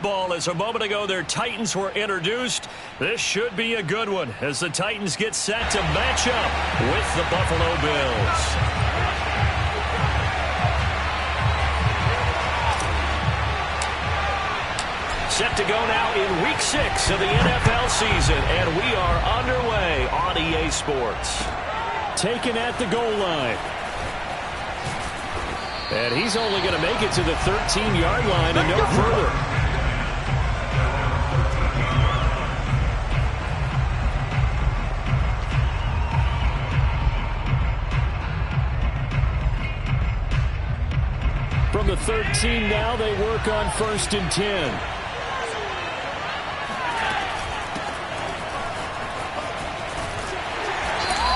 football, as a moment ago their Titans were introduced. This should be a good one as the Titans get set to match up with the Buffalo Bills. Set to go now in Week 6 of the NFL season, and we are underway on EA Sports. Taken at the goal line. And he's only going to make it to the 13-yard line and no further. From the 13 now, they work on 1st and 10.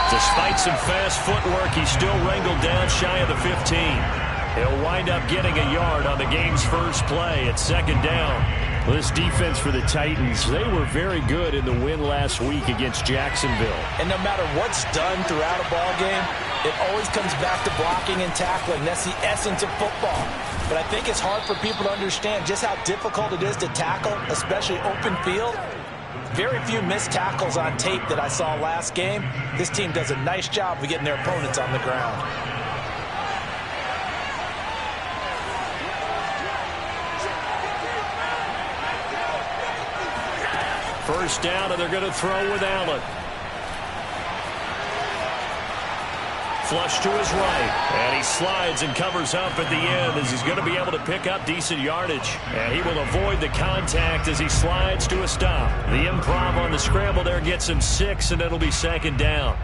Despite some fast footwork, he's still wrangled down shy of the 15. He'll wind up getting a yard on the game's first play at 2nd down. Well, this defense for the Titans, they were very good in the win last week against Jacksonville. And no matter what's done throughout a ball game, it always comes back to blocking and tackling. That's the essence of football. But I think it's hard for people to understand just how difficult it is to tackle, especially open field. Very few missed tackles on tape that I saw last game. This team does a nice job of getting their opponents on the ground. First down, and they're going to throw with Allen. Flush to his right, and he slides and covers up at the end as he's going to be able to pick up decent yardage. And he will avoid the contact as he slides to a stop. The improv on the scramble there gets him 6, and it'll be 2nd down.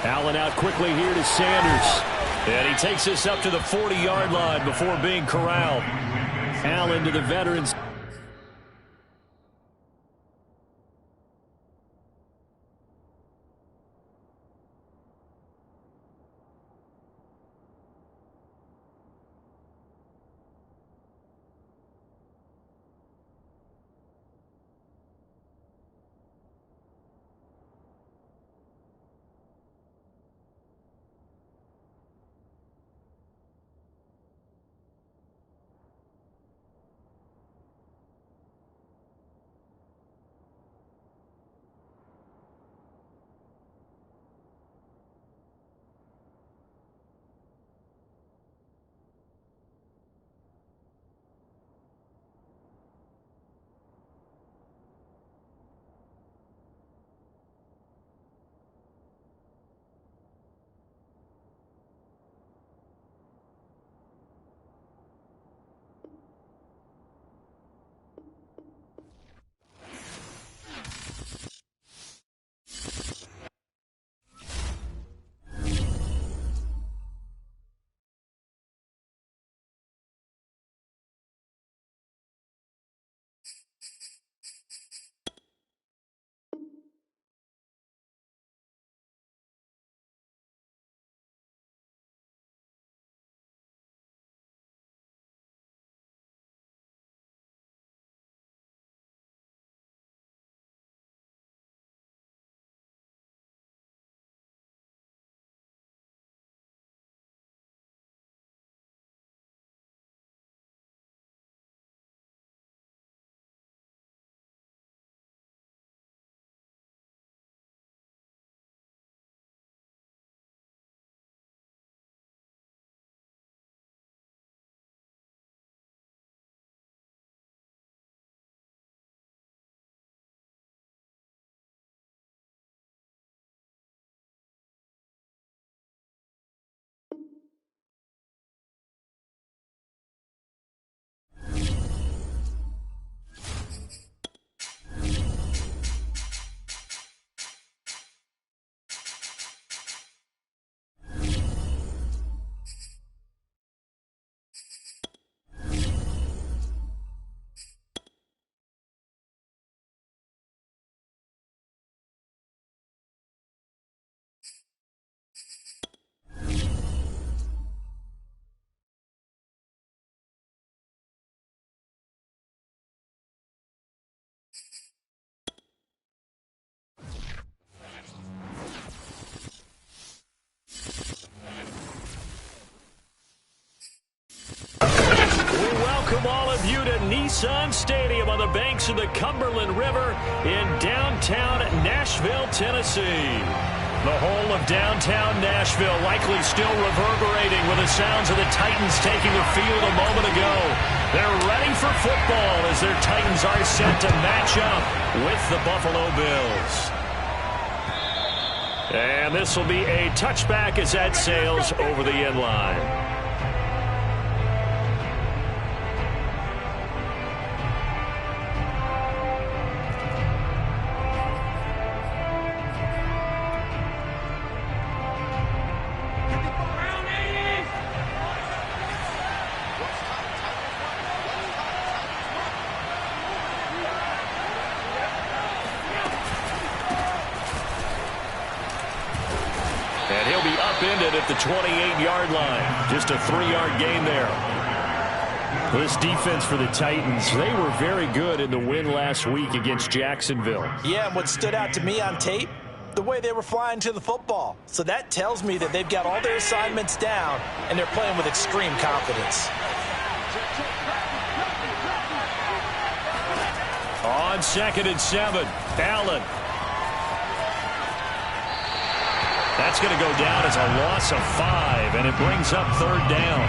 Allen out quickly here to Sanders. And he takes us up to the 40-yard line before being corralled. Allen to the veterans. you to Nissan Stadium on the banks of the Cumberland River in downtown Nashville, Tennessee. The whole of downtown Nashville likely still reverberating with the sounds of the Titans taking the field a moment ago. They're ready for football as their Titans are set to match up with the Buffalo Bills. And this will be a touchback as that sails over the end line. And he'll be upended at the 28-yard line. Just a 3-yard gain there. This defense for the Titans, they were very good in the win last week against Jacksonville. Yeah, and what stood out to me on tape, the way they were flying to the football. So that tells me that they've got all their assignments down, and they're playing with extreme confidence. On 2nd and 7, Allen. That's going to go down as a loss of 5, and it brings up 3rd down.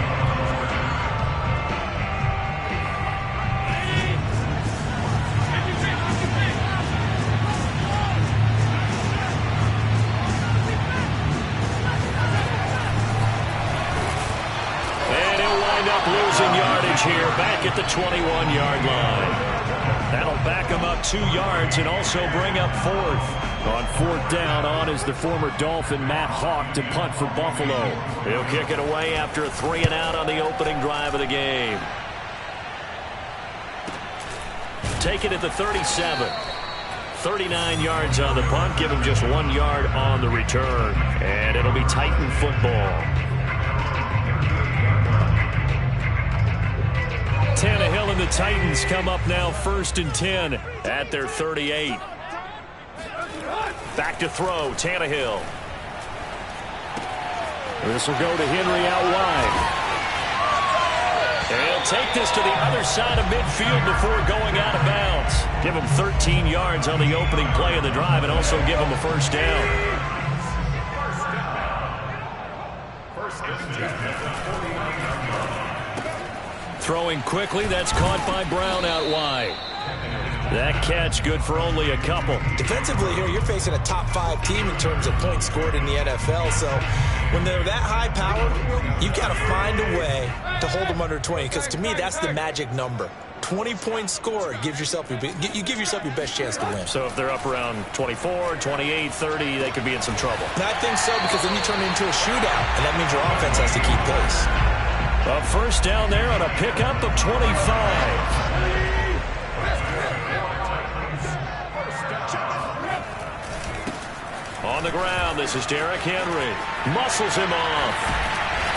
And he'll wind up losing yardage here back at the 21-yard line. That'll back him up 2 yards and also bring up 4th. On 4th down, on is the former Dolphin Matt Hawk to punt for Buffalo. He'll kick it away after a 3-and-out on the opening drive of the game. Take it at the 37. 39 yards on the punt. Give him just 1 yard on the return. And it'll be Titan football. Tannehill and the Titans come up now 1st and 10 at their 38. Back to throw, Tannehill. This will go to Henry out wide. And he'll take this to the other side of midfield before going out of bounds. Give him 13 yards on the opening play of the drive and also give him a 1st down. Throwing quickly, that's caught by Brown out wide. That catch good for only a couple. Defensively here, you're facing a top 5 team in terms of points scored in the NFL. So when they're that high powered, you've got to find a way to hold them under 20. Because to me, that's the magic number. 20 points scored gives yourself you give yourself your best chance to win. So if they're up around 24, 28, 30, they could be in some trouble. And I think so, because then you turn it into a shootout, and that means your offense has to keep pace. A 1st down there on a pickup of 25. On the ground, this is Derrick Henry. Muscles him off.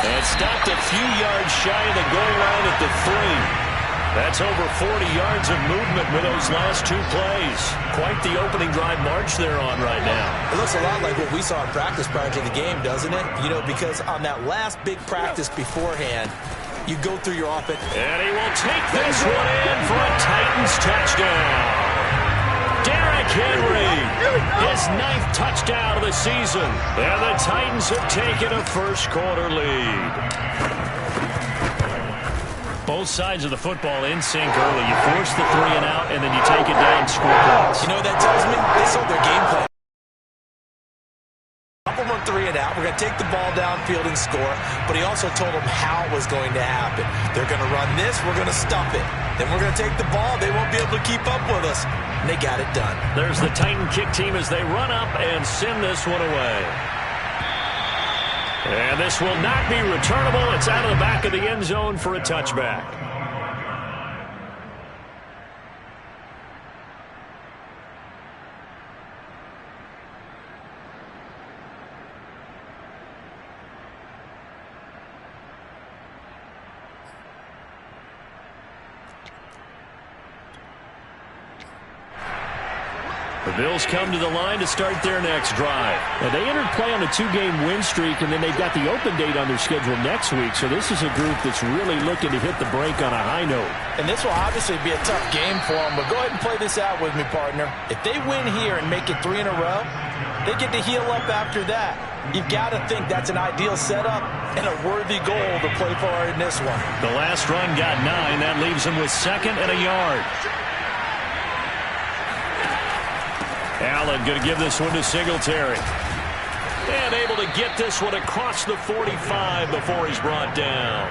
And stopped a few yards shy of the goal line at the 3. That's over 40 yards of movement with those last 2 plays. Quite the opening drive march they're on right now. It looks a lot like what we saw in practice prior to the game, doesn't it? You know, because on that last big practice beforehand, you go through your offense. And he will take this one in for a Titans touchdown. Derrick Henry, his 9th touchdown of the season. And the Titans have taken a 1st quarter lead. Both sides of the football in sync early. You force the 3-and-out, and then you take it down, score points. You know what that tells me? They saw their game plan. Couple more 3-and-out. We're going to take the ball downfield and score. But he also told them how it was going to happen. They're going to run this. We're going to stuff it. Then we're going to take the ball. They won't be able to keep up with us. And they got it done. There's the Titan kick team as they run up and send this one away. And this will not be returnable. It's out of the back of the end zone for a touchback. The Bills come to the line to start their next drive. Now, they entered play on a 2-game win streak, and then they've got the open date on their schedule next week. So this is a group that's really looking to hit the break on a high note. And this will obviously be a tough game for them, but go ahead and play this out with me, partner. If they win here and make it 3 in a row, they get to heal up after that. You've got to think that's an ideal setup and a worthy goal to play for in this one. The last run got 9. That leaves them with 2nd and a yard. Allen going to give this one to Singletary. And able to get this one across the 45 before he's brought down.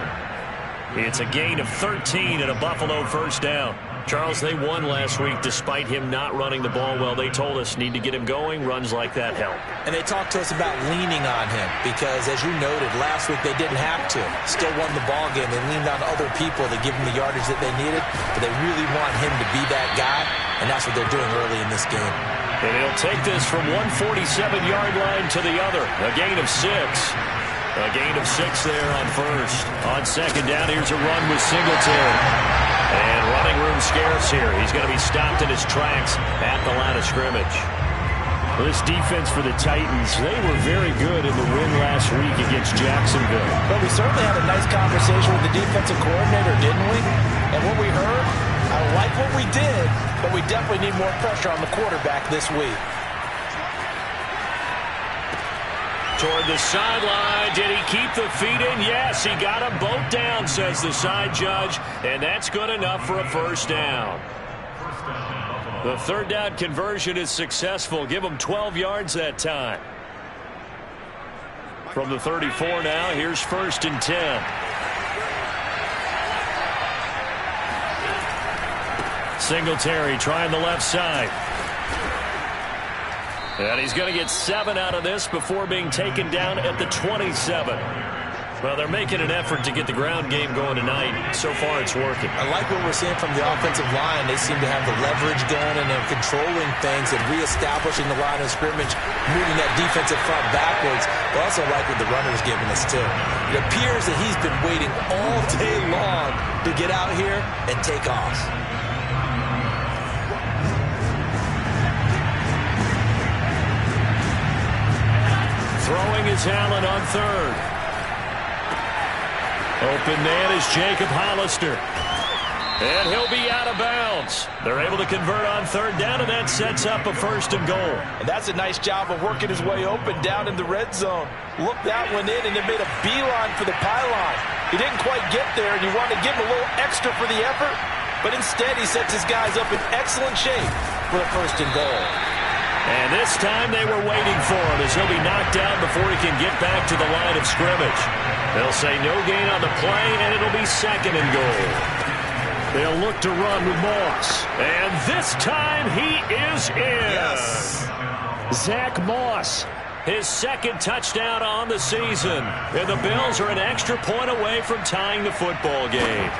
It's a gain of 13 and a Buffalo first down. Charles, they won last week despite him not running the ball well. They told us need to get him going. Runs like that help. And they talked to us about leaning on him because, as you noted, last week they didn't have to. Still won the ball game. They leaned on other people to give them the yardage that they needed, but they really want him to be that guy, and that's what they're doing early in this game. And he'll take this from 147-yard line to the other. A gain of 6. A gain of 6 there on first. On second down, here's a run with Singletary. And running room scarce here. He's going to be stopped in his tracks at the line of scrimmage. This defense for the Titans, they were very good in the win last week against Jacksonville. But we certainly had a nice conversation with the defensive coordinator, didn't we? And what we heard, I like what we did, but we definitely need more pressure on the quarterback this week. Toward the sideline. Did he keep the feet in? Yes, he got them both down, says the side judge. And that's good enough for a first down. The third down conversion is successful. Give them 12 yards that time. From the 34 now, here's 1st and 10. Singletary trying the left side. And he's going to get 7 out of this before being taken down at the 27. Well, they're making an effort to get the ground game going tonight. So far, it's working. I like what we're seeing from the offensive line. They seem to have the leverage going, and they're controlling things and reestablishing the line of scrimmage, moving that defensive front backwards. But also like what the runner's giving us, too. It appears that he's been waiting all day long to get out here and take off. Throwing is Allen on third. Open man is Jacob Hollister. And he'll be out of bounds. They're able to convert on third down, and that sets up a 1st and goal. And that's a nice job of working his way open down in the red zone. Looked that one in and then made a beeline for the pylon. He didn't quite get there, and you want to give him a little extra for the effort, but instead he sets his guys up in excellent shape for the 1st and goal. And this time they were waiting for him as he'll be knocked down before he can get back to the line of scrimmage. They'll say no gain on the play, and it'll be 2nd and goal. They'll look to run with Moss. And this time he is in. Yes. Zach Moss. His 2nd touchdown on the season. And the Bills are an extra point away from tying the football game.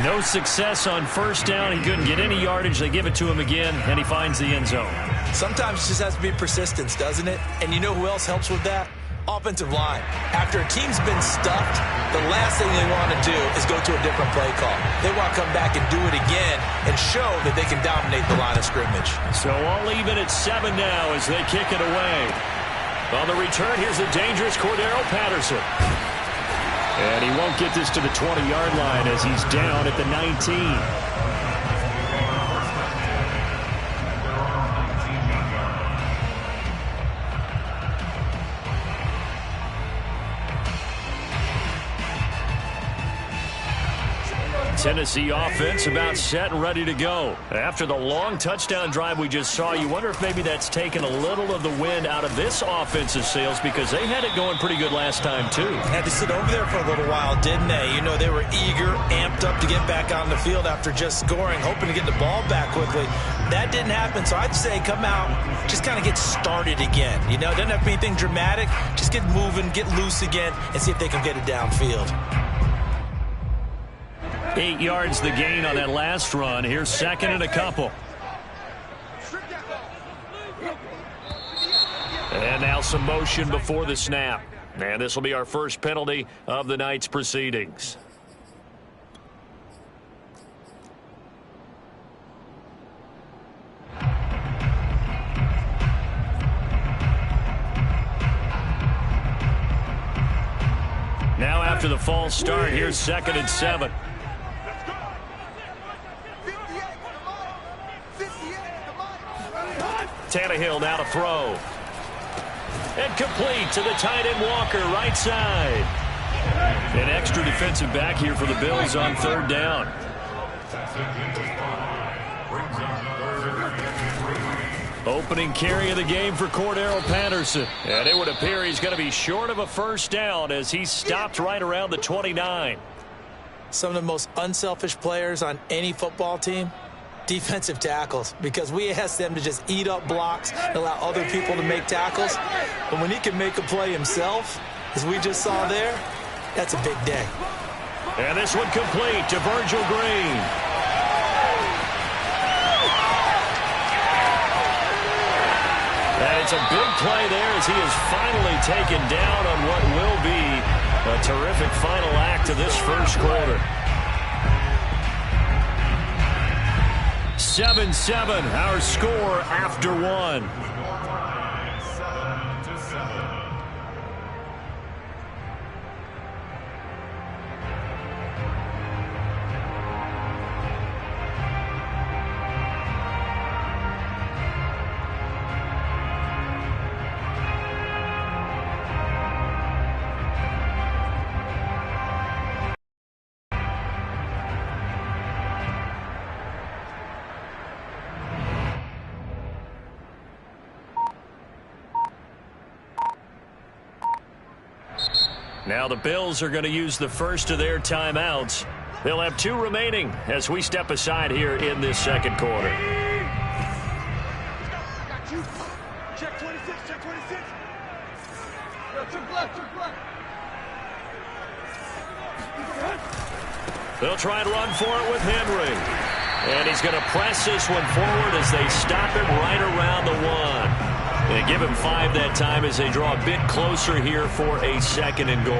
No success on first down. He couldn't get any yardage. They give it to him again, and he finds the end zone. Sometimes it just has to be persistence, doesn't it? And you know who else helps with that? Offensive line. After a team's been stuffed, the last thing they want to do is go to a different play call. They want to come back and do it again and show that they can dominate the line of scrimmage. So all even at 7 now as they kick it away. On the return, here's the dangerous Cordero Patterson. And he won't get this to the 20-yard line as he's down at the 19. Tennessee offense about set and ready to go. After the long touchdown drive we just saw, you wonder if maybe that's taken a little of the wind out of this offense's sails because they had it going pretty good last time, too. Had to sit over there for a little while, didn't they? You know, they were eager, amped up to get back on the field after just scoring, hoping to get the ball back quickly. That didn't happen, so I'd say come out, just kind of get started again. You know, it doesn't have to be anything dramatic. Just get moving, get loose again, and see if they can get it downfield. 8 yards the gain on that last run. Here's 2nd and a couple. And now some motion before the snap. And this will be our first penalty of the night's proceedings. after the false start. Here's 2nd and 7. Tannehill now to throw. And complete to the tight end Walker, right side. An extra defensive back here for the Bills on 3rd down. Opening carry of the game for Cordero Patterson. And it would appear he's going to be short of a 1st down as he stopped right around the 29. Some of the most unselfish players on any football team, defensive tackles, because we ask them to just eat up blocks and allow other people to make tackles. But when he can make a play himself, as we just saw there, that's a big day. And this one complete to Virgil Green. And it's a big play there as he is finally taken down on what will be a terrific final act of this 1st quarter. 7-7, our score after 1. Now the Bills are going to use the first of their timeouts. They'll have 2 remaining as we step aside here in this 2nd quarter. Check 26, check 26. Check left, check left. They'll try and run for it with Henry. And he's going to press this one forward as they stop him right around the 1. They give him 5 that time as they draw a bit closer here for a 2nd and goal.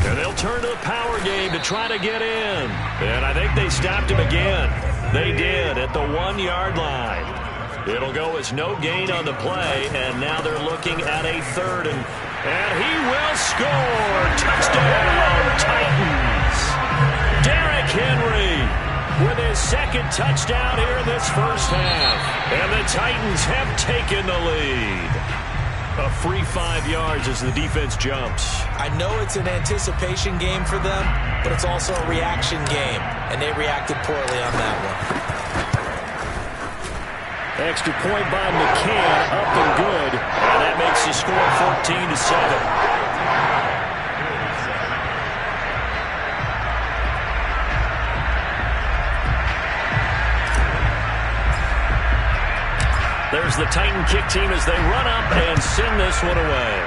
And they'll turn to the power game to try to get in. And I think they stopped him again. They did at the 1-yard line. It'll go as no gain on the play, and now they're looking at a 3rd, and he will score. Touchdown, Titans. Derrick Henry with his 2nd touchdown here in this 1st half. And the Titans have taken the lead. A free 5 yards as the defense jumps. I know it's an anticipation game for them, but it's also a reaction game, and they reacted poorly on that one. Extra point by McCann, up and good. And that makes the score 14-7. There's the Titan kick team as they run up and send this one away.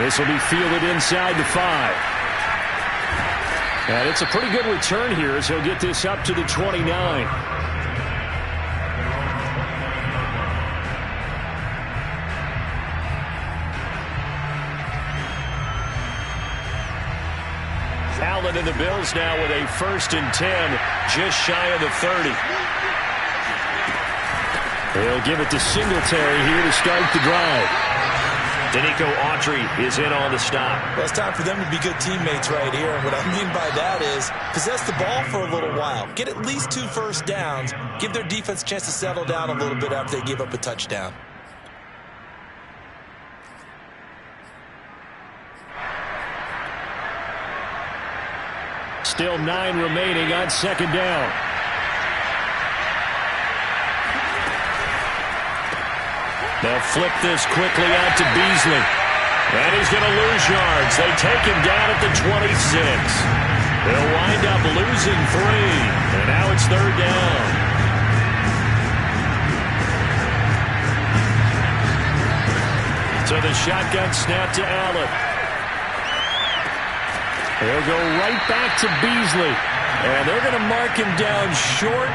This will be fielded inside the 5. And it's a pretty good return here as he'll get this up to the 29. Allen and the Bills now with a 1st and 10, just shy of the 30. They'll give it to Singletary here to start the drive. Danico Autry is in on the stop. Well, it's time for them to be good teammates right here. And what I mean by that is possess the ball for a little while. Get at least 2 first downs. Give their defense a chance to settle down a little bit after they give up a touchdown. Still 9 remaining on 2nd down. They'll flip this quickly out to Beasley. And he's going to lose yards. They take him down at the 26. They'll wind up losing 3. And now it's 3rd down. So the shotgun snap to Allen. They'll go right back to Beasley. And they're going to mark him down short,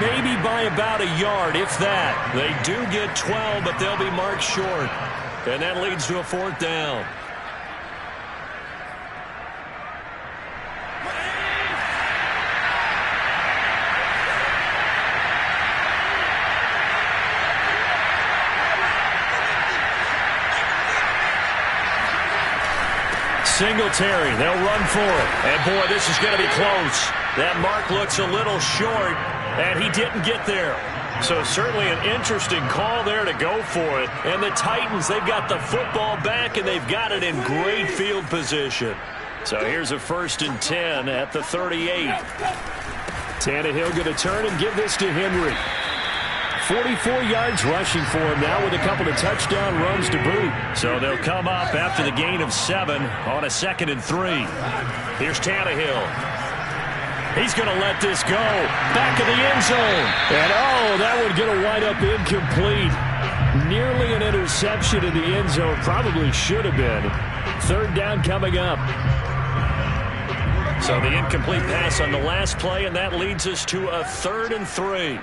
maybe by about a yard, if that. They do get 12, but they'll be marked short. And that leads to a 4th down. Singletary, they'll run for it. And, boy, this is going to be close. That mark looks a little short, and he didn't get there. So certainly an interesting call there to go for it. And the Titans, they've got the football back, and they've got it in great field position. So here's a 1st and 10 at the 38. Tannehill going to turn and give this to Henry. 44 yards rushing for him now with a couple of touchdown runs to boot. So they'll come up after the gain of 7 on a 2nd and 3. Here's Tannehill. He's going to let this go. Back of the end zone. And, oh, that would get a wind up incomplete. Nearly an interception in the end zone. Probably should have been. 3rd down coming up. So the incomplete pass on the last play, and that leads us to a 3rd and 3.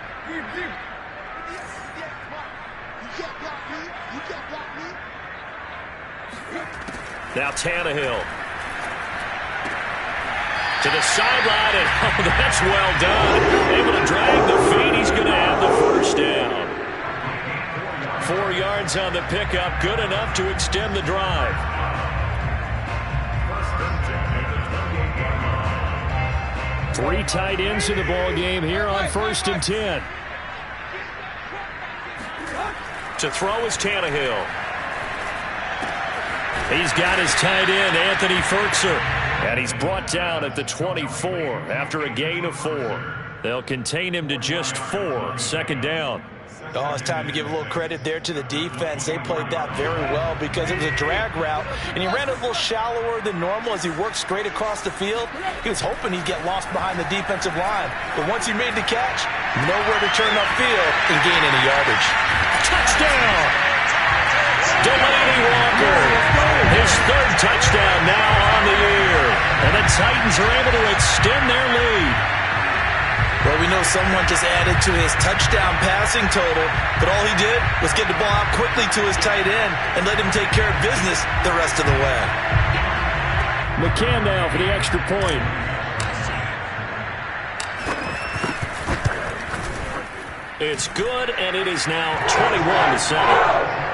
Now Tannehill to the sideline, and oh, that's well done. Able to drag the feet. He's going to have the 1st down. 4 yards on the pickup, good enough to extend the drive. Three tight ends in the ball game here on 1st and 10. To throw is Tannehill. He's got his tight end, Anthony Firkser. And he's brought down at the 24 after a gain of 4. They'll contain him to just 4. 2nd down. Oh, it's time to give a little credit there to the defense. They played that very well because it was a drag route, and he ran it a little shallower than normal as he worked straight across the field. He was hoping he'd get lost behind the defensive line, but once he made the catch, nowhere to turn upfield and gain any yardage. Touchdown! Delaney Walker, his 3rd touchdown now on the year, and the Titans are able to extend their lead. Well, we know someone just added to his touchdown passing total, but all he did was get the ball out quickly to his tight end and let him take care of business the rest of the way. McCann now for the extra point. It's good, and it is now 21-7.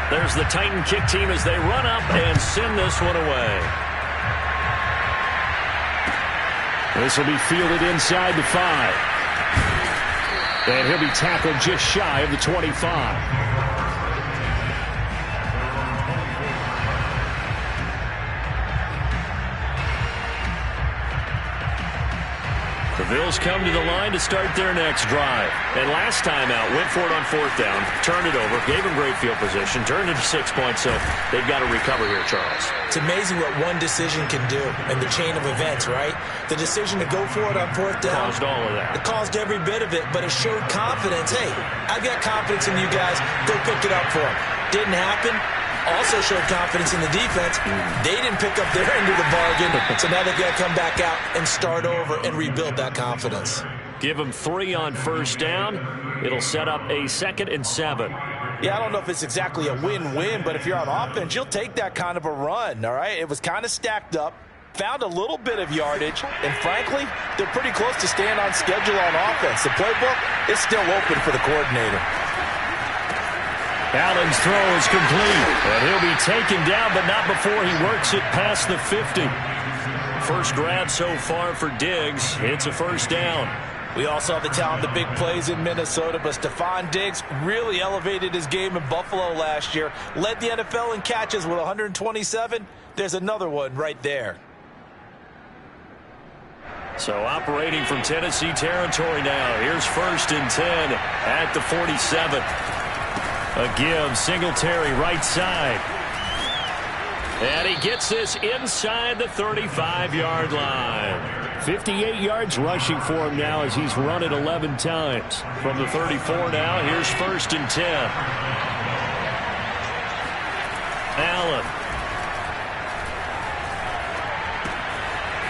There's the Titan kick team as they run up and send this one away. This will be fielded inside the 5. And he'll be tackled just shy of the 25. The Bills come to the line to start their next drive. And last time out, went for it on 4th down, turned it over, gave him great field position, turned it to 6 points, so they've got to recover here, Charles. It's amazing what one decision can do in the chain of events, right? The decision to go for it on 4th down. Caused all of that. It caused every bit of it, but it showed confidence. Hey, I've got confidence in you guys. Go pick it up for them. Didn't happen. Also showed confidence in the defense. They didn't pick up their end of the bargain, so now they've got to come back out and start over and rebuild that confidence. Give them 3 on 1st down. It'll set up a 2nd and 7. Yeah, I don't know if it's exactly a win-win, but if you're on offense, you'll take that kind of a run, all right? It was kind of stacked up, found a little bit of yardage, and frankly, they're pretty close to staying on schedule on offense. The playbook is still open for the coordinator. Allen's throw is complete, and he'll be taken down, but not before he works it past the 50. First grab so far for Diggs. It's a 1st down. We also have the talent, the big plays in Minnesota, but Stephon Diggs really elevated his game in Buffalo last year. Led the NFL in catches with 127. There's another one right there. So operating from Tennessee territory now. Here's 1st and 10 at the 47. A give, Singletary right side. And he gets this inside the 35-yard line. 58 yards rushing for him now as he's run it 11 times. From the 34 now, here's 1st and 10. Allen.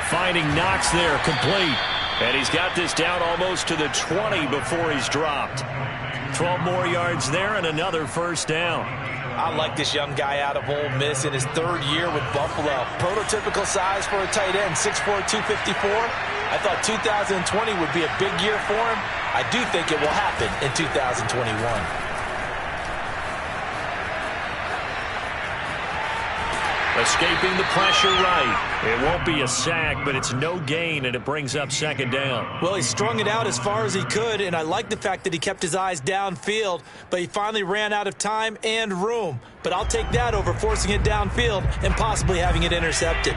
Finding Knox there, complete. And he's got this down almost to the 20 before he's dropped. 12 more yards there and another first down. I like this young guy out of Ole Miss in his third year with Buffalo. Prototypical size for a tight end, 6'4", 254. I thought 2020 would be a big year for him. I do think it will happen in 2021. Escaping the pressure right. It won't be a sack, but it's no gain, and it brings up second down. Well, he strung it out as far as he could, and I like the fact that he kept his eyes downfield, but he finally ran out of time and room. But I'll take that over forcing it downfield and possibly having it intercepted.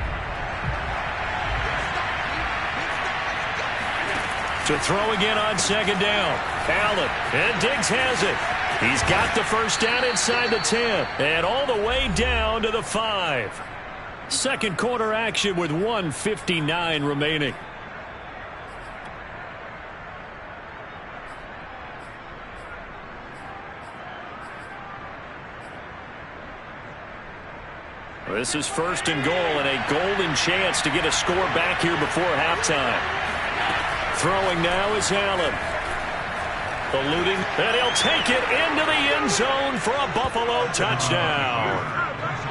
To throw again on second down. Allen, and Diggs has it. He's got the first down inside the 10 and all the way down to the 5. Second quarter action with 1:59 remaining. This is first and goal and a golden chance to get a score back here before halftime. Throwing now is Allen. Eluding, and he'll take it into the end zone for a Buffalo touchdown.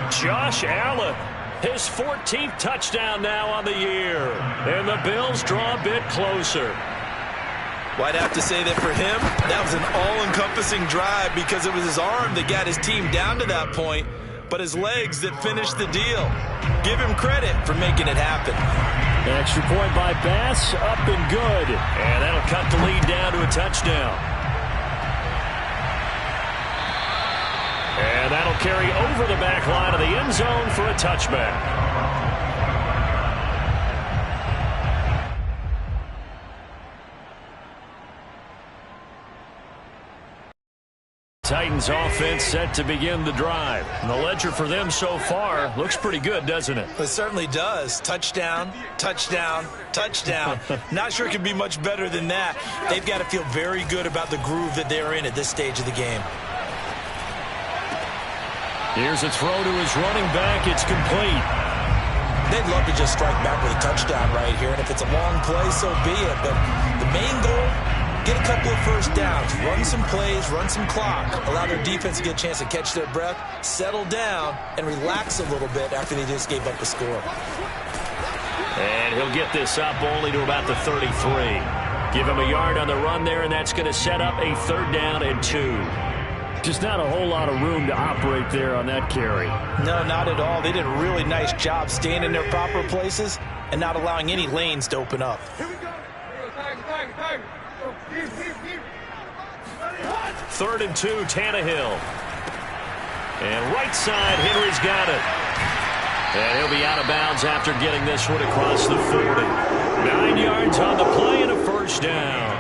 Josh Allen, his 14th touchdown now on the year. And the Bills draw a bit closer. Well, I'd have to say that for him, that was an all-encompassing drive because it was his arm that got his team down to that point, but his legs that finished the deal. Give him credit for making it happen. Extra point by Bass, up and good. And that'll cut the lead down to a touchdown. And that'll carry over the back line of the end zone for a touchback. Titans offense set to begin the drive. And the ledger for them so far looks pretty good, doesn't it? It certainly does. Touchdown, touchdown, touchdown. Not sure it could be much better than that. They've got to feel very good about the groove that they're in at this stage of the game. Here's a throw to his running back. It's complete. They'd love to just strike back with a touchdown right here. And if it's a long play, so be it. But the main goal, get a couple of first downs, run some plays, run some clock, allow their defense to get a chance to catch their breath, settle down, and relax a little bit after they just gave up a score. And he'll get this up only to about the 33. Give him a yard on the run there, and that's going to set up a 3rd down and 2. Just not a whole lot of room to operate there on that carry. No, not at all. They did a really nice job staying in their proper places and not allowing any lanes to open up. Here we go. 3rd and 2, Tannehill. And right side, Henry's got it. And he'll be out of bounds after getting this one across the 40. 9 yards on the play and a first down.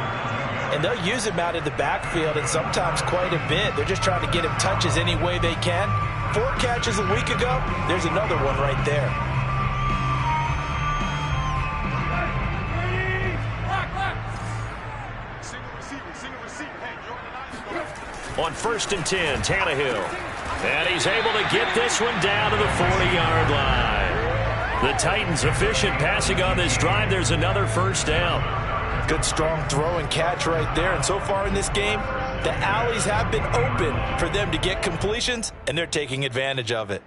And they'll use him out in the backfield and sometimes quite a bit. They're just trying to get him touches any way they can. 4 catches a week ago. There's another one right there. On 1st and 10, Tannehill. And he's able to get this one down to the 40-yard line. The Titans efficient passing on this drive. There's another first down. Good strong throw and catch right there. And so far in this game, the alleys have been open for them to get completions, and they're taking advantage of it.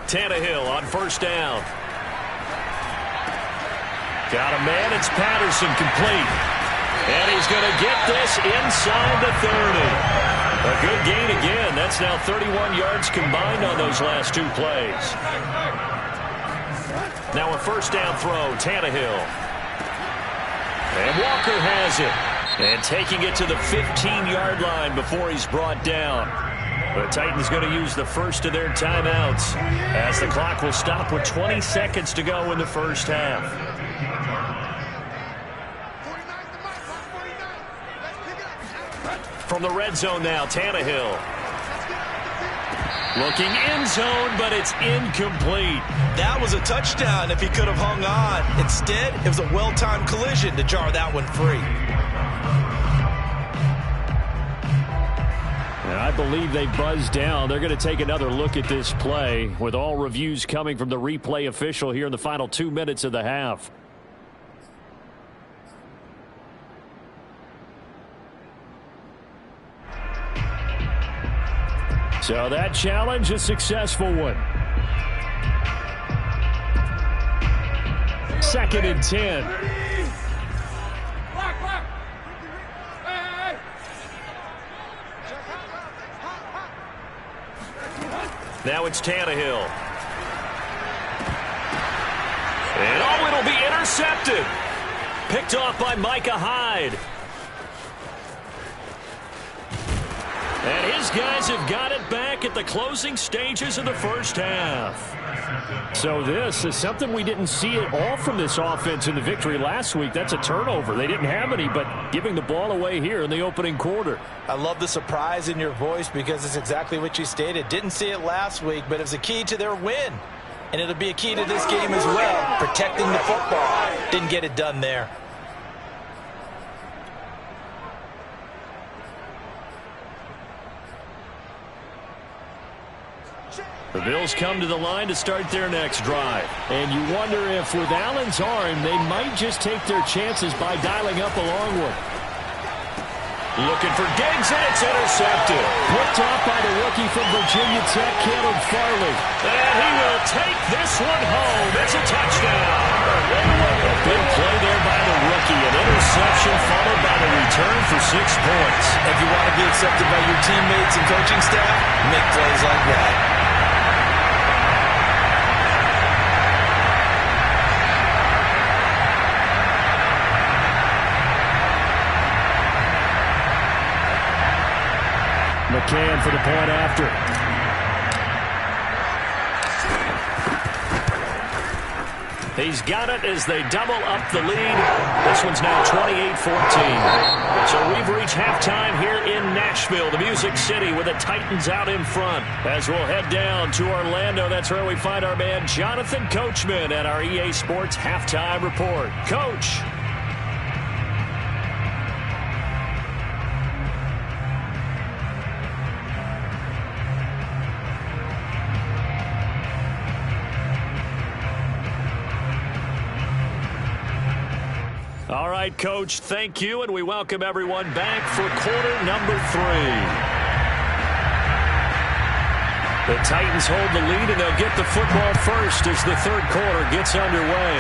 Tannehill on 1st down. Got a man, it's Patterson, complete. And he's going to get this inside the 30. A good gain again. That's now 31 yards combined on those last 2 plays. Now a first down throw, Tannehill. And Walker has it. And taking it to the 15-yard line before he's brought down. The Titans going to use the first of their timeouts as the clock will stop with 20 seconds to go in the first half. From the red zone now, Tannehill. Looking end zone, but it's incomplete. That was a touchdown if he could have hung on. Instead, it was a well-timed collision to jar that one free. I believe they buzzed down. They're going to take another look at this play with all reviews coming from the replay official here in the final 2 minutes of the half. So that challenge, a successful one. 2nd and 10. Now it's Tannehill. And oh, it'll be intercepted. Picked off by Micah Hyde. And his guys have got it back at the closing stages of the first half. So this is something we didn't see at all from this offense in the victory last week. That's a turnover. They didn't have any, but giving the ball away here in the opening quarter. I love the surprise in your voice because it's exactly what you stated. Didn't see it last week, but it was a key to their win. And it'll be a key to this game as well, protecting the football. Didn't get it done there. The Bills come to the line to start their next drive. And you wonder if with Allen's arm, they might just take their chances by dialing up a long one. Looking for Diggs, and it's intercepted. Picked off by the rookie from Virginia Tech, Caleb Farley. And he will take this one home. It's a touchdown. A big play there by the rookie. An interception followed by the return for 6 points. If you want to be accepted by your teammates and coaching staff, make plays like that. McCann for the point after. He's got it as they double up the lead. This one's now 28-14. So we've reached halftime here in Nashville, the Music City, with the Titans out in front. As we'll head down to Orlando, that's where we find our man Jonathan Coachman at our EA Sports Halftime Report. Coach. All right, Coach, thank you, and we welcome everyone back for quarter number 3. The Titans hold the lead, and they'll get the football first as the third quarter gets underway.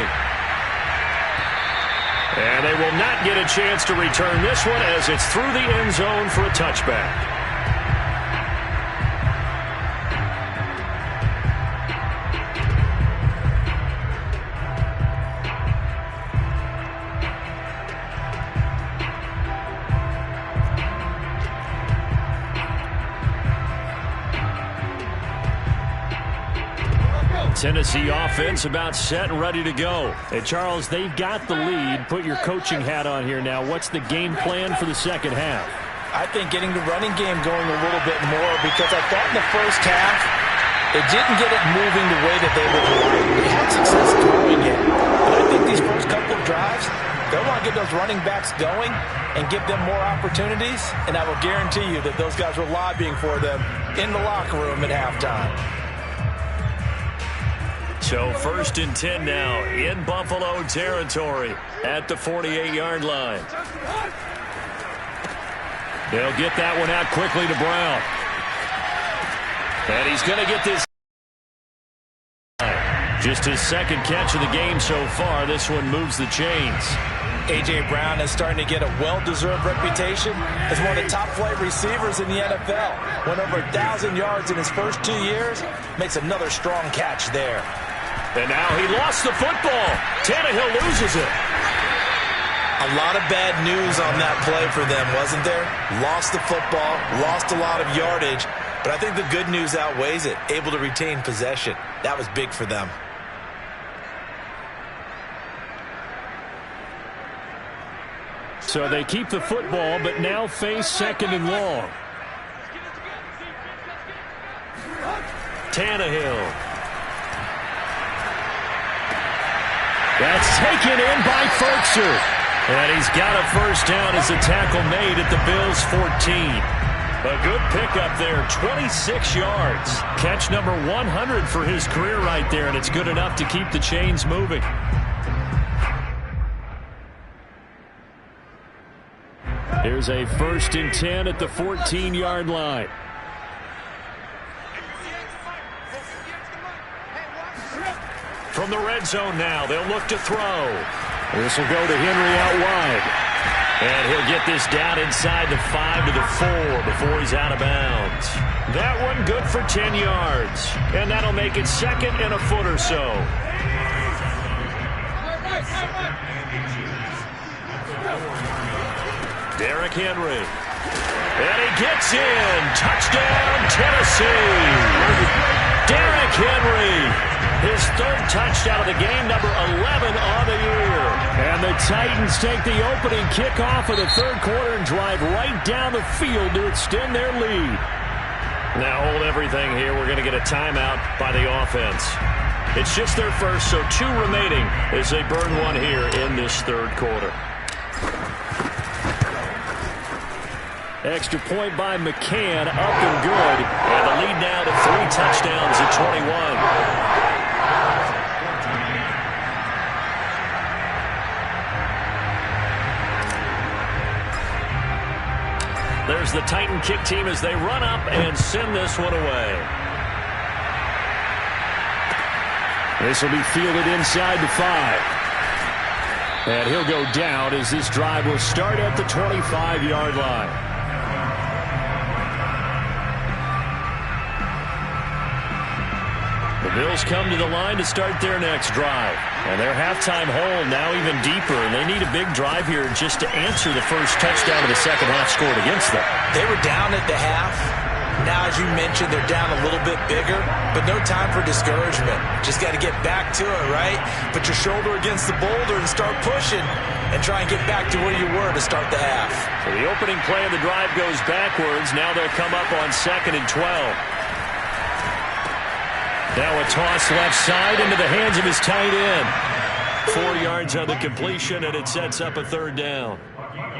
And they will not get a chance to return this one as it's through the end zone for a touchback. Tennessee offense about set and ready to go. Hey, Charles, they've got the lead. Put your coaching hat on here now. What's the game plan for the second half? I think getting the running game going a little bit more because I thought in the first half it didn't get it moving the way that they would like. They had success throwing it. But I think these first couple of drives, they'll want to get those running backs going and give them more opportunities. And I will guarantee you that those guys were lobbying for them in the locker room at halftime. So 1st and 10 now in Buffalo territory at the 48-yard line. They'll get that one out quickly to Brown. And he's going to get this. Just his second catch of the game so far. This one moves the chains. A.J. Brown is starting to get a well-deserved reputation as one of the top-flight receivers in the NFL. Went over 1,000 yards in his first 2 years. Makes another strong catch there. And now he lost the football. Tannehill loses it. A lot of bad news on that play for them, wasn't there? Lost the football, lost a lot of yardage, but I think the good news outweighs it. Able to retain possession. That was big for them. So they keep the football, but now face 2nd and long. Tannehill. That's taken in by Ferkser. And he's got a first down as a tackle made at the Bills' 14. A good pickup there, 26 yards. Catch number 100 for his career right there, and it's good enough to keep the chains moving. Here's a 1st and 10 at the 14-yard line. From the red zone now, they'll look to throw. This will go to Henry out wide. And he'll get this down inside the 5 to the 4 before he's out of bounds. That one good for 10 yards. And that'll make it 2nd and a foot or so. Derrick Henry. And he gets in. Touchdown, Tennessee. Derrick Henry. His 3rd touchdown of the game, number 11 on the year. And the Titans take the opening kickoff of the 3rd quarter and drive right down the field to extend their lead. Now hold everything here. We're going to get a timeout by the offense. It's just their first, so 2 remaining as they burn one here in this 3rd quarter. Extra point by McCann, up and good. And the lead now to 3 touchdowns at 21. There's the Titan kick team as they run up and send this one away. This will be fielded inside the 5. And he'll go down as this drive will start at the 25-yard line. The Bills come to the line to start their next drive. And their halftime hole now even deeper, and they need a big drive here just to answer the first touchdown of the second half scored against them. They were down at the half. Now, as you mentioned, they're down a little bit bigger, but no time for discouragement. Just got to get back to it, right? Put your shoulder against the boulder and start pushing and try and get back to where you were to start the half. So the opening play of the drive goes backwards. Now they'll come up on 2nd and 12. Now a toss left side into the hands of his tight end. 4 yards on the completion, and it sets up a 3rd down.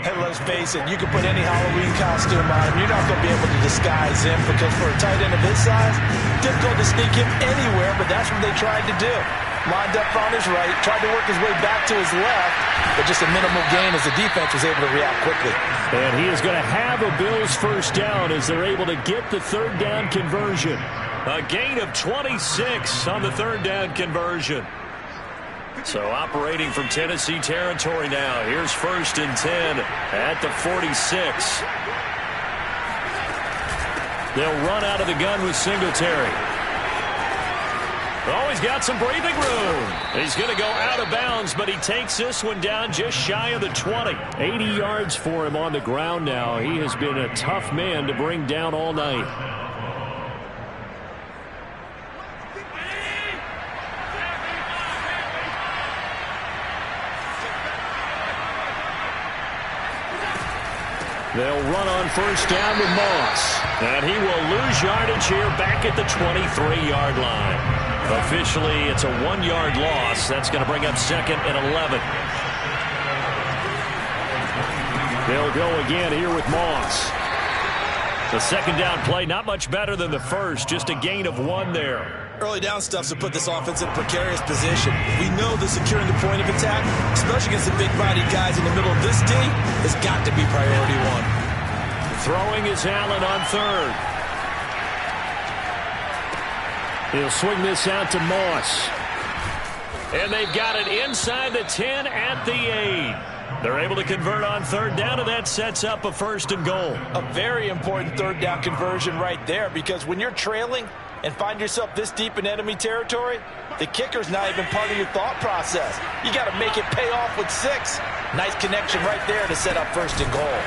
Hey, let's face it, you can put any Halloween costume on him. You're not going to be able to disguise him because for a tight end of his size, difficult to sneak him anywhere, but that's what they tried to do. Lined up on his right, tried to work his way back to his left, but just a minimal gain as the defense was able to react quickly. And he is going to have a Bills 1st down as they're able to get the 3rd down conversion. A gain of 26 on the 3rd down conversion. So operating from Tennessee territory now. Here's 1st and 10 at the 46. They'll run out of the gun with Singletary. Oh, he's got some breathing room. He's going to go out of bounds, but he takes this one down just shy of the 20. 80 yards for him on the ground now. He has been a tough man to bring down all night. They'll run on 1st down with Moss. And he will lose yardage here back at the 23-yard line. Officially, it's a 1-yard loss. That's going to bring up 2nd and 11. They'll go again here with Moss. The 2nd down play, not much better than the first. Just a gain of 1 there. Early down stuff to put this offense in a precarious position. We know that securing the point of attack, especially against the big-bodied guys in the middle of this D, has got to be priority 1. Throwing is Allen on 3rd. He'll swing this out to Moss. And they've got it inside the 10 at the 8. They're able to convert on 3rd down, and that sets up a 1st and goal. A very important 3rd down conversion right there, because when you're trailing and find yourself this deep in enemy territory, the kicker's not even part of your thought process. You got to make it pay off with 6. Nice connection right there to set up 1st and goal.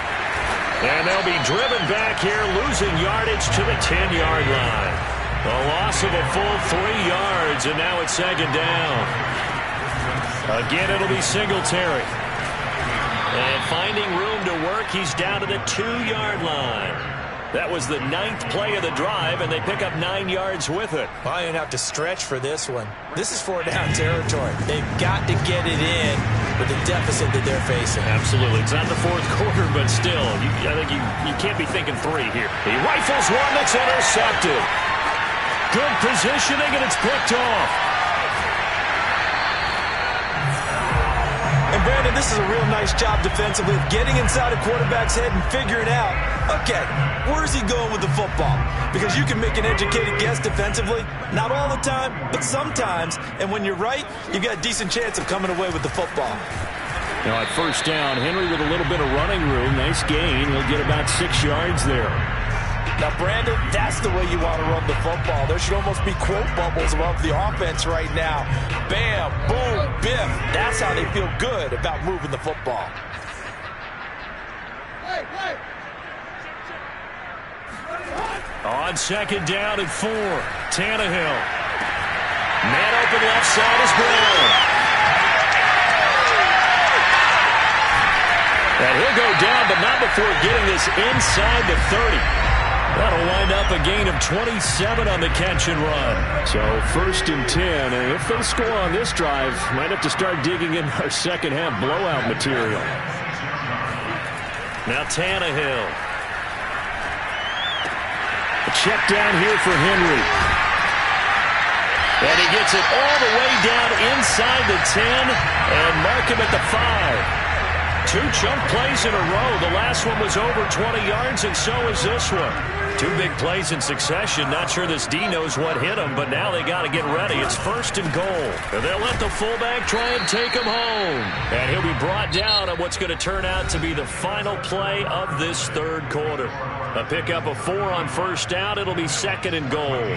And they'll be driven back here, losing yardage to the 10-yard line. A loss of a full 3 yards, and now it's 2nd down. Again, it'll be Singletary. And finding room to work, he's down to the 2-yard line. That was the 9th play of the drive, and they pick up 9 yards with it. I didn't have to stretch for this one. This is 4-down territory. They've got to get it in with the deficit that they're facing. Absolutely. It's not the 4th quarter, but still, I think you can't be thinking 3 here. He rifles one that's intercepted. Good positioning, and it's picked off. And Brandon, this is a real nice job defensively of getting inside a quarterback's head and figuring out, okay, where's he going with the football? Because you can make an educated guess defensively, not all the time, but sometimes. And when you're right, you got a decent chance of coming away with the football. Now at 1st down, Henry with a little bit of running room. Nice gain. He'll get about 6 yards there. Now, Brandon, that's the way you want to run the football. There should almost be quote bubbles above the offense right now. Bam, boom, biff. That's how they feel good about moving the football. On 2nd down and 4, Tannehill. Man open left side is Brown. And he'll go down, but not before getting this inside the 30. That'll wind up a gain of 27 on the catch and run. So 1st and 10, and if they score on this drive, might have to start digging in our second half blowout material. Now Tannehill. A check down here for Henry. And he gets it all the way down inside the 10 and mark him at the 5. 2 chunk plays in a row. The last one was over 20 yards, and so is this one. 2 big plays in succession. Not sure this D knows what hit him, but now they got to get ready. It's 1st and goal. And they'll let the fullback try and take him home. And he'll be brought down on what's going to turn out to be the final play of this 3rd quarter. A pickup of 4 on 1st down. It'll be 2nd and goal.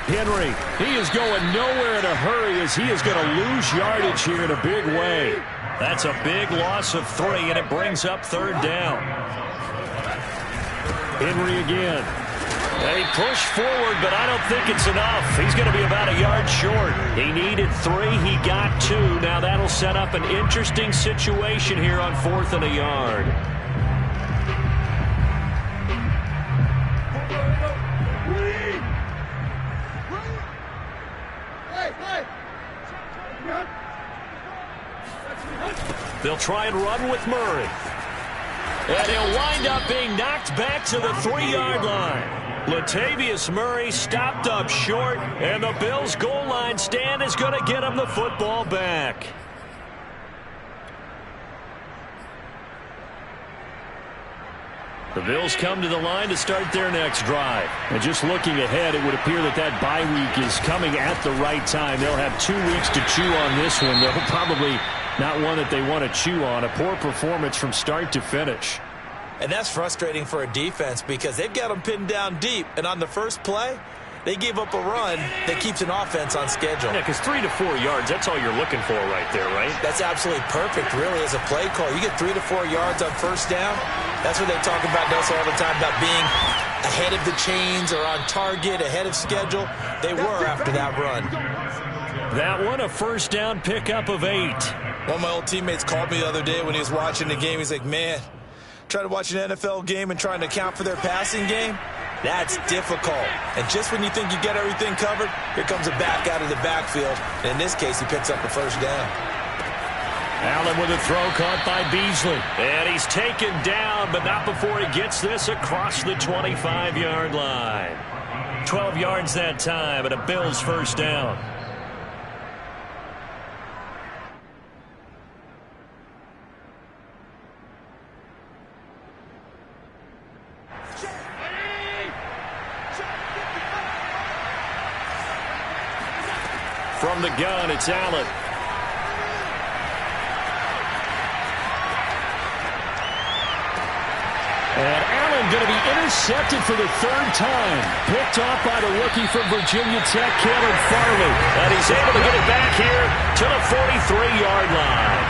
Henry, he is going nowhere in a hurry as he is going to lose yardage here in a big way. That's a big loss of 3, and it brings up 3rd down. Henry again. They push forward, but I don't think it's enough. He's going to be about a yard short. He needed 3. He got 2. Now that'll set up an interesting situation here on 4th and a yard. They'll try and run with Murray. And he'll wind up being knocked back to the 3-yard line. Latavius Murray stopped up short, and the Bills' goal line stand is going to get him the football back. The Bills come to the line to start their next drive. And just looking ahead, it would appear that that bye week is coming at the right time. They'll have 2 weeks to chew on this one. They'll probably not one that they want to chew on. A poor performance from start to finish. And that's frustrating for a defense because they've got them pinned down deep. And on the first play, they gave up a run that keeps an offense on schedule. Yeah, because 3 to 4 yards, that's all you're looking for right there, right? That's absolutely perfect, really, as a play call. You get 3 to 4 yards on 1st down. That's what they talk about, Nelson, all the time, about being ahead of the chains or on target, ahead of schedule. They were after that run. That one, a 1st down pickup of 8. One of my old teammates called me the other day when he was watching the game. He's like, man, trying to watch an NFL game and trying to account for their passing game, that's difficult. And just when you think you get everything covered, here comes a back out of the backfield. And in this case, he picks up the 1st down. Allen with a throw caught by Beasley. And he's taken down, but not before he gets this across the 25-yard line. 12 yards that time, and a Bills 1st down. From the gun, it's Allen. And Allen going to be intercepted for the 3rd time. Picked off by the rookie from Virginia Tech, Caleb Farley. And he's able to get it back here to the 43-yard line.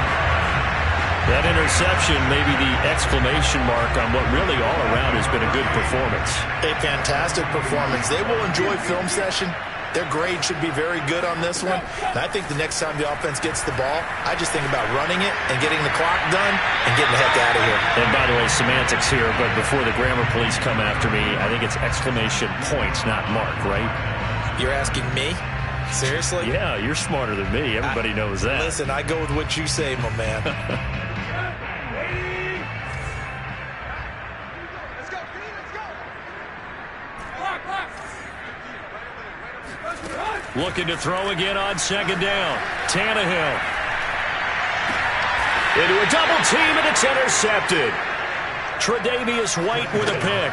That interception may be the exclamation mark on what really all around has been a good performance. A fantastic performance. They will enjoy film session. Their grade should be very good on this one. And I think the next time the offense gets the ball, I just think about running it and getting the clock done and getting the heck out of here. And by the way, semantics here, but before the grammar police come after me, I think it's exclamation points, not mark, right? You're asking me? Seriously? Yeah, you're smarter than me. Everybody knows that. Listen, I go with what you say, my man. Looking to throw again on second down. Tannehill. Into a double team, and it's intercepted. Tre'Davious White with a pick.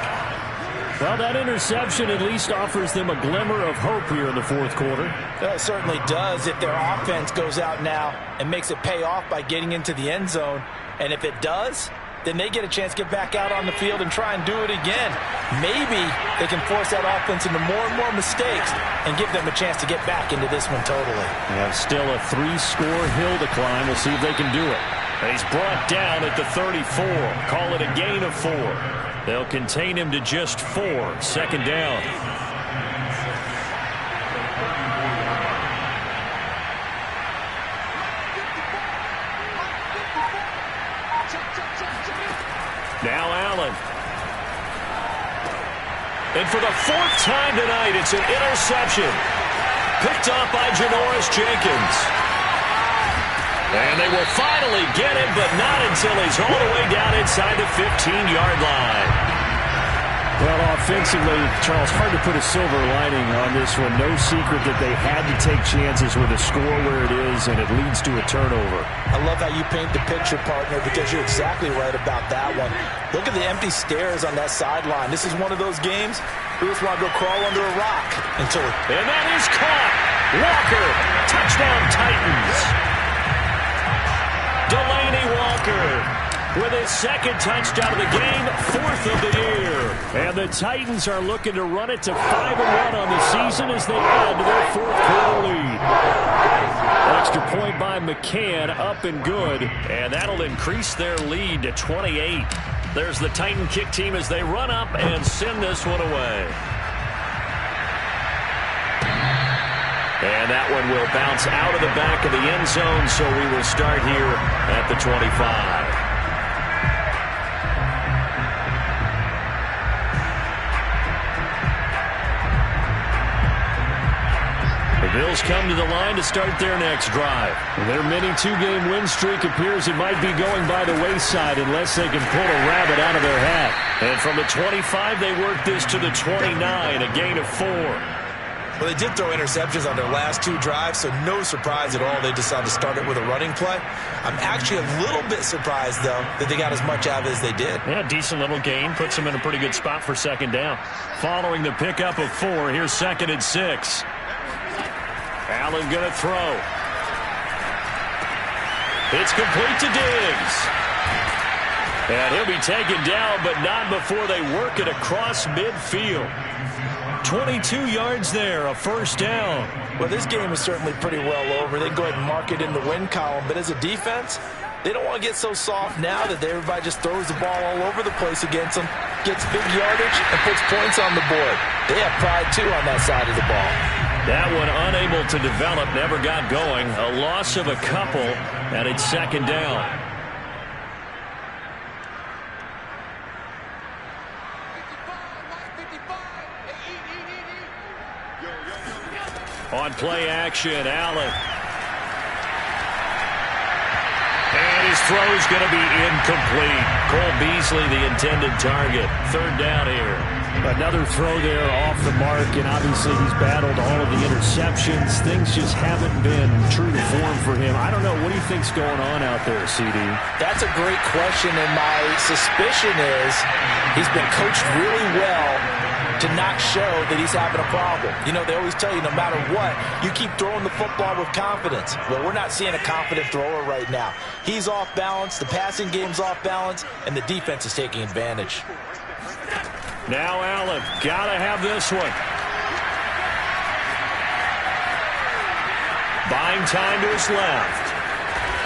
Well, that interception at least offers them a glimmer of hope here in the fourth quarter. It certainly does if their offense goes out now and makes it pay off by getting into the end zone. And if it does, then they get a chance to get back out on the field and try and do it again. Maybe they can force that offense into more and more mistakes and give them a chance to get back into this one totally. They have still a 3-score hill to climb. We'll see if they can do it. And he's brought down at the 34. Call it a gain of 4. They'll contain him to just 4. Second down. Now Allen. And for the 4th time tonight, it's an interception. Picked off by Janoris Jenkins. And they will finally get him, but not until he's all the way down inside the 15-yard line. Well, offensively, Charles, hard to put a silver lining on this one. No secret that they had to take chances with a score where it is, and it leads to a turnover. I love how you paint the picture, partner, because you're exactly right about that one. Look at the empty stares on that sideline. This is one of those games we just want to go crawl under a rock until it... And that is caught. Walker, touchdown Titans. Delaney Walker with his 2nd touchdown of the game, 4th of the year. And the Titans are looking to run it to 5-1 on the season as they add to their 4th quarter lead. Extra point by McCann, up and good. And that'll increase their lead to 28. There's the Titan kick team as they run up and send this one away. And that one will bounce out of the back of the end zone, so we will start here at the 25. The Bills come to the line to start their next drive. Their mini 2-game win streak appears it might be going by the wayside unless they can pull a rabbit out of their hat. And from the 25, they work this to the 29, a gain of 4. Well, they did throw interceptions on their last 2 drives, so no surprise at all they decided to start it with a running play. I'm actually a little bit surprised, though, that they got as much out of it as they did. Yeah, decent little gain. Puts them in a pretty good spot for second down. Following the pickup of 4, here's 2nd and 6. Allen going to throw. It's complete to Diggs. And he'll be taken down, but not before they work it across midfield. 22 yards there, a 1st down. Well, this game is certainly pretty well over. They can go ahead and mark it in the win column. But as a defense, they don't want to get so soft now that everybody just throws the ball all over the place against them, gets big yardage, and puts points on the board. They have pride, too, on that side of the ball. That one unable to develop, never got going. A loss of a couple, and it's 2nd down. On play action, Allen. And his throw's going to be incomplete. Cole Beasley, the intended target. 3rd down here. Another throw there off the mark, and obviously he's battled all of the interceptions. Things just haven't been true to form for him. I don't know. What do you think's going on out there, CD? That's a great question, and my suspicion is he's been coached really well to not show that he's having a problem. You know, they always tell you no matter what, you keep throwing the football with confidence. Well, we're not seeing a confident thrower right now. He's off balance, the passing game's off balance, and the defense is taking advantage. Now Allen, gotta have this one. Buying time to his left.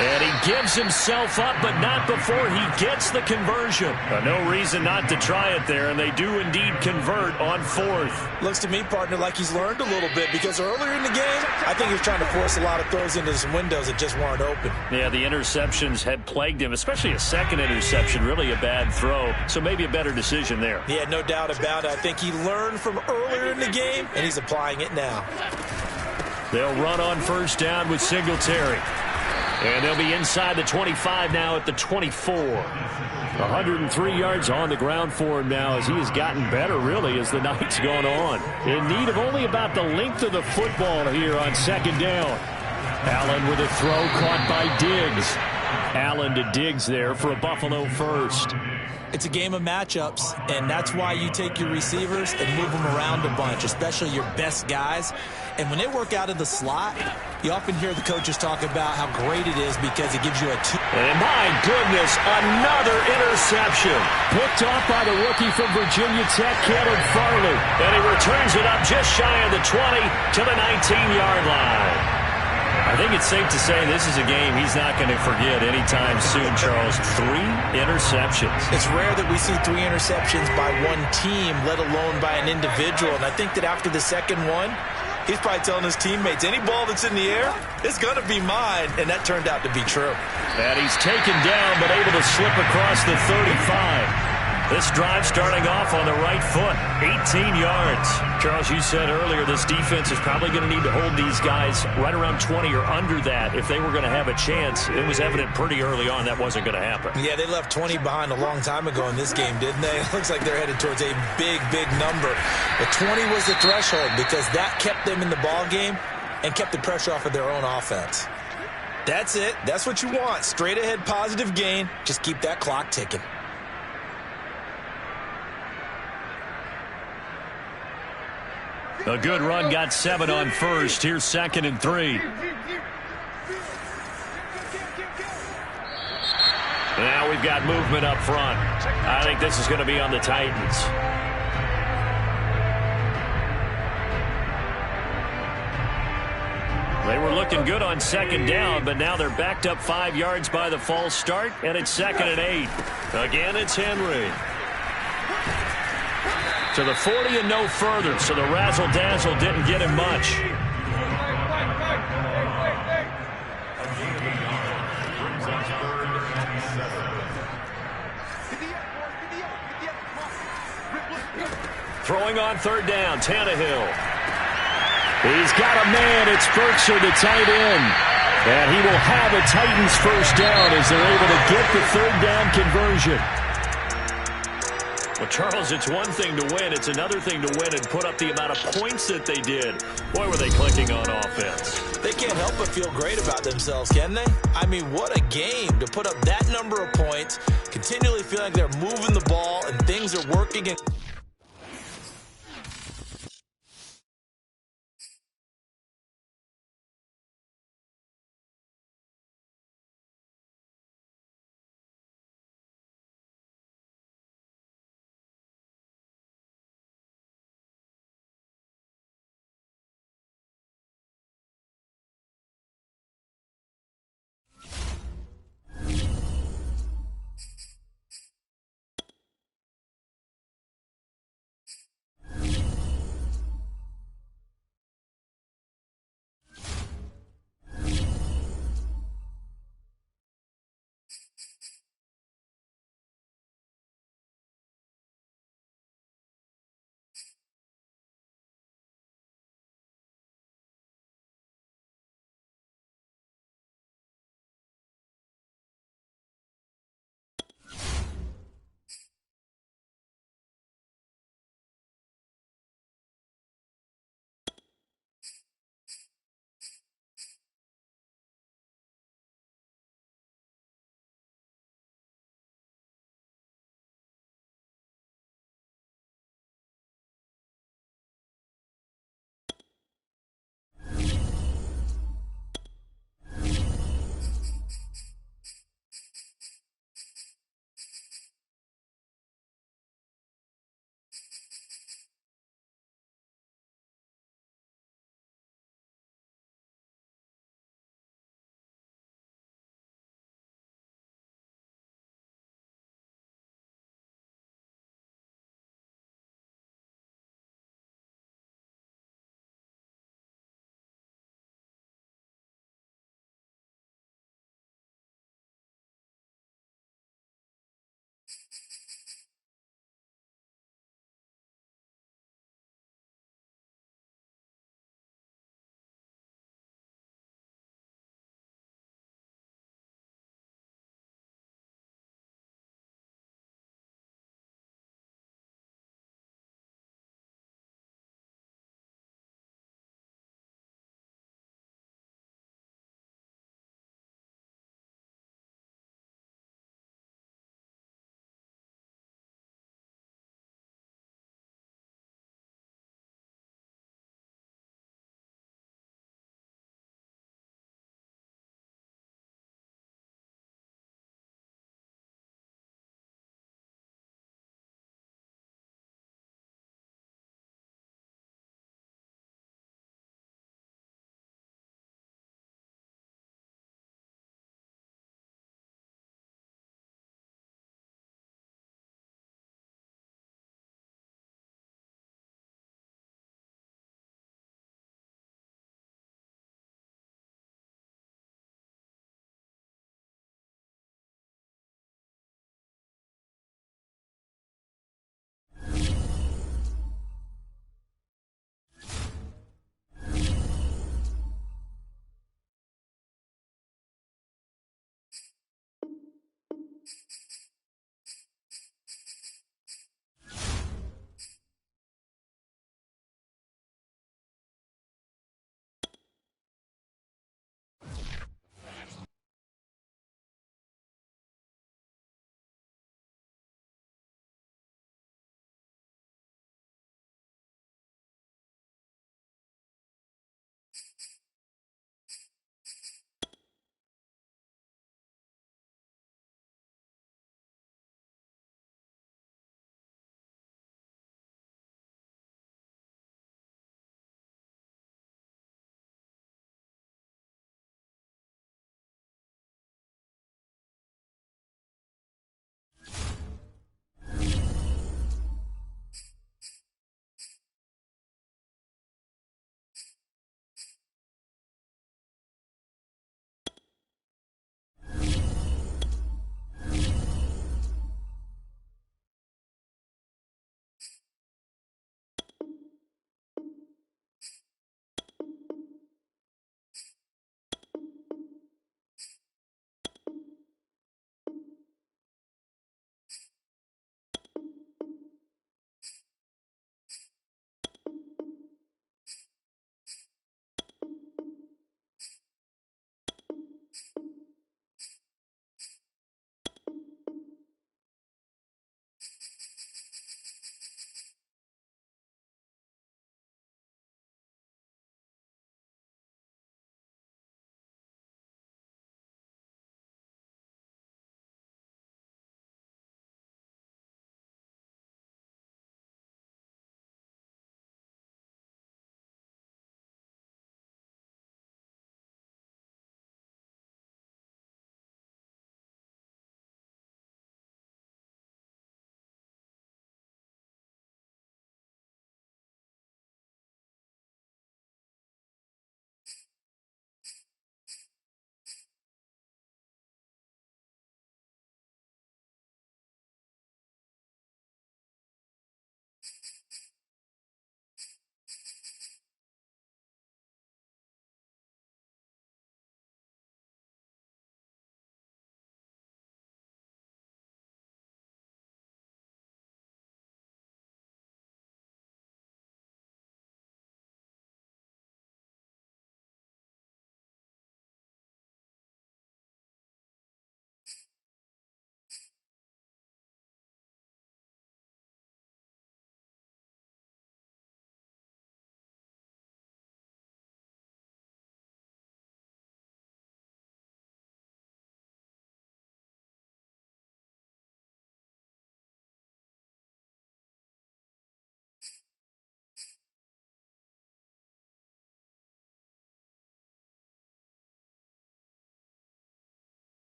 And he gives himself up, but not before he gets the conversion. No reason not to try it there, and they do indeed convert on fourth. Looks to me, partner, like he's learned a little bit, because earlier in the game, I think he was trying to force a lot of throws into some windows that just weren't open. Yeah, the interceptions had plagued him, especially a second interception, really a bad throw. So maybe a better decision there. Yeah, no doubt about it. I think he learned from earlier in the game, and he's applying it now. They'll run on first down with Singletary. And they'll be inside the 25 now at the 24. 103 yards on the ground for him now as he has gotten better, really, as the night's gone on. In need of only about the length of the football here on second down. Allen with a throw caught by Diggs. Allen to Diggs there for a Buffalo first. It's a game of matchups, and that's why you take your receivers and move them around a bunch, especially your best guys. And when they work out of the slot, you often hear the coaches talk about how great it is because it gives you a two. And my goodness, another interception. Picked off by the rookie from Virginia Tech, Caleb Farley. And he returns it up just shy of the 20 to the 19-yard line. I think it's safe to say this is a game he's not going to forget anytime soon, Charles. 3 interceptions. It's rare that we see 3 interceptions by one team, let alone by an individual. And I think that after the second one, he's probably telling his teammates, any ball that's in the air, it's going to be mine. And that turned out to be true. And he's taken down, but able to slip across the 35. This drive starting off on the right foot, 18 yards. Charles, you said earlier this defense is probably going to need to hold these guys right around 20 or under that if they were going to have a chance. It was evident pretty early on that wasn't going to happen. Yeah, they left 20 behind a long time ago in this game, didn't they? It looks like they're headed towards a big, big number. But 20 was the threshold because that kept them in the ball game and kept the pressure off of their own offense. That's it. That's what you want. Straight ahead positive gain. Just keep that clock ticking. A good run, got 7 on first. Here's 2nd and 3. Now we've got movement up front. I think this is going to be on the Titans. They were looking good on second down, but now they're backed up 5 yards by the false start, and it's 2nd and 8. Again, it's Henry. To the 40 and no further, so the razzle-dazzle didn't get him much. Throwing on third down, Tannehill. He's got a man, it's Berkshire, the tight end. And he will have a Titans first down as they're able to get the third down conversion. Well, Charles, it's one thing to win. It's another thing to win and put up the amount of points that they did. Boy, were they clicking on offense. They can't help but feel great about themselves, can they? I mean, what a game to put up that number of points, continually feeling like they're moving the ball and things are working.